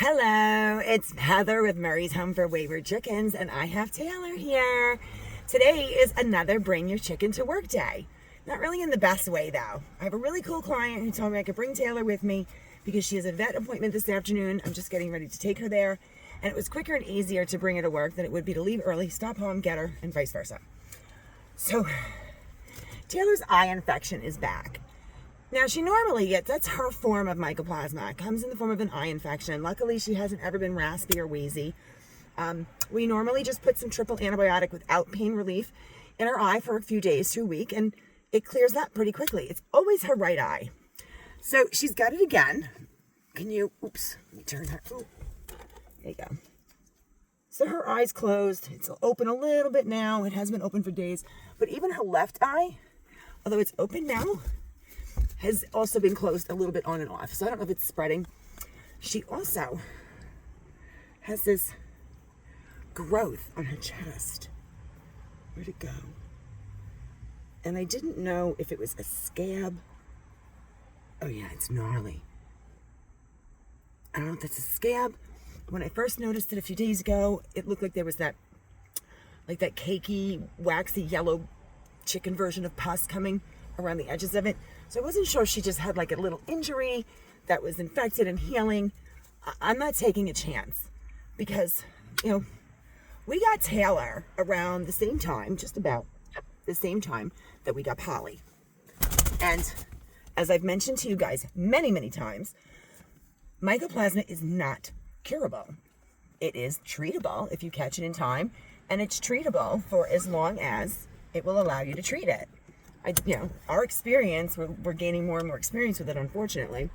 Hello, it's Heather with Murray's Home for Wayward Chickens, and I have Taylor here. Today is another Bring Your Chicken to Work day. Not really in the best way, though. I have a really cool client who told me I could bring Taylor with me because she has a vet appointment this afternoon. I'm just getting ready to take her there, and it was quicker and easier to bring her to work than it would be to leave early, stop home, get her, and vice versa. So, Taylor's eye infection is back. Now, she normally gets, that's her form of mycoplasma. It comes in the form of an eye infection. Luckily, she hasn't ever been raspy or wheezy. We normally just put some triple antibiotic without pain relief in her eye for a few days to a week, and it clears up pretty quickly. It's always her right eye. So she's got it again. Can you, oops, let me turn her, ooh, there you go. So her eye's closed. It's open a little bit now. It has been open for days. But even her left eye, although it's open now, has also been closed a little bit on and off. So I don't know if it's spreading. She also has this growth on her chest. Where'd it go? And I didn't know if it was a scab. Oh yeah, it's gnarly. I don't know if that's a scab. When I first noticed it a few days ago, it looked like there was that, like that cakey, waxy yellow chicken version of pus coming around the edges of it. So I wasn't sure if she just had like a little injury that was infected and healing. I'm not taking a chance because, you know, we got Taylor around the same time, just about the same time that we got Polly. And as I've mentioned to you guys many, many times, mycoplasma is not curable. It is treatable if you catch it in time, and it's treatable for as long as it will allow you to treat it. Our experience, we're gaining more and more experience with it, unfortunately,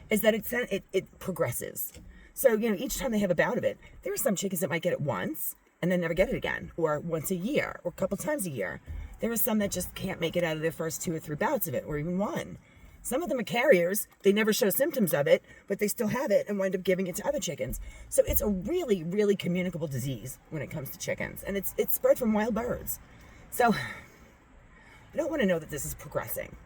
is that it progresses. So, each time they have a bout of it, there are some chickens that might get it once and then never get it again, or once a year, or a couple times a year. There are some that just can't make it out of their first 2 or 3 bouts of it, or even one. Some of them are carriers. They never show symptoms of it, but they still have it and wind up giving it to other chickens. So it's a really, really communicable disease when it comes to chickens, and it's spread from wild birds. So I don't want to know that this is progressing.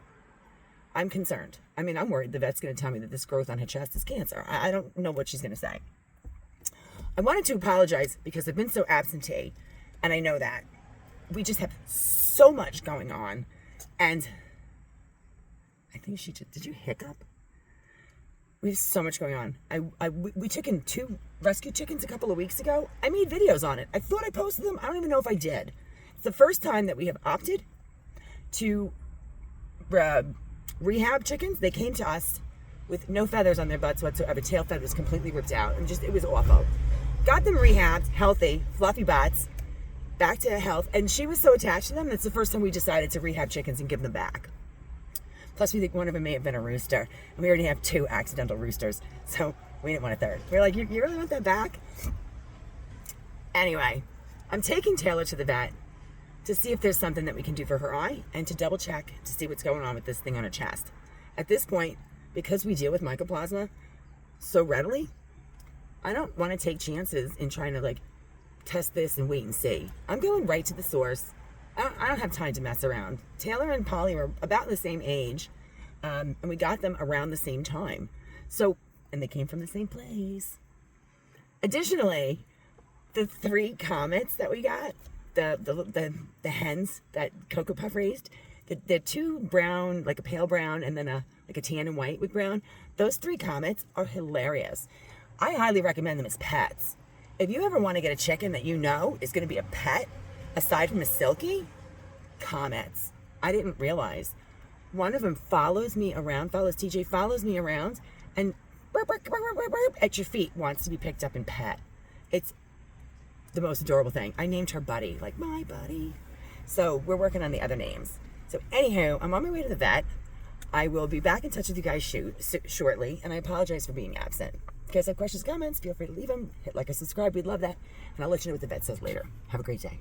I'm concerned. I'm worried the vet's going to tell me that this growth on her chest is cancer. I don't know what she's going to say. I wanted to apologize because I've been so absentee, and I know that. We just have so much going on, and I think did you hiccup? We have so much going on. We took in 2 rescue chickens a couple of weeks ago. I made videos on it. I thought I posted them. I don't even know if I did. It's the first time that we have opted to rehab chickens. They came to us with no feathers on their butts whatsoever. Tail feather was completely ripped out, and it was awful. Got them rehabbed, healthy, fluffy butts, back to health, and she was so attached to them that's the first time we decided to rehab chickens and give them back. Plus, we think one of them may have been a rooster, and we already have 2 accidental roosters, so we didn't want a third. We were like, you really want that back? Anyway, I'm taking Taylor to the vet to see if there's something that we can do for her eye and to double check to see what's going on with this thing on her chest. At this point, because we deal with mycoplasma so readily, I don't want to take chances in trying to test this and wait and see. I'm going right to the source. I don't have time to mess around. Taylor and Polly are about the same age, and we got them around the same time. So, and they came from the same place. Additionally, the 3 comets that we got, the hens that Cocoa Puff raised, the 2 brown, like a pale brown, and then a tan and white with brown. Those 3 comets are hilarious. I highly recommend them as pets. If you ever want to get a chicken that you know is going to be a pet, aside from a silky, comets. I didn't realize. One of them follows TJ, follows me around, and burp, burp, burp, burp, burp, at your feet wants to be picked up and pet. It's the most adorable thing. I named her Buddy, like my buddy. So we're working on the other names. So anywho, I'm on my way to the vet. I will be back in touch with you guys shortly, and I apologize for being absent. If you guys have questions, comments, feel free to leave them. Hit like or subscribe. We'd love that. And I'll let you know what the vet says later. Have a great day.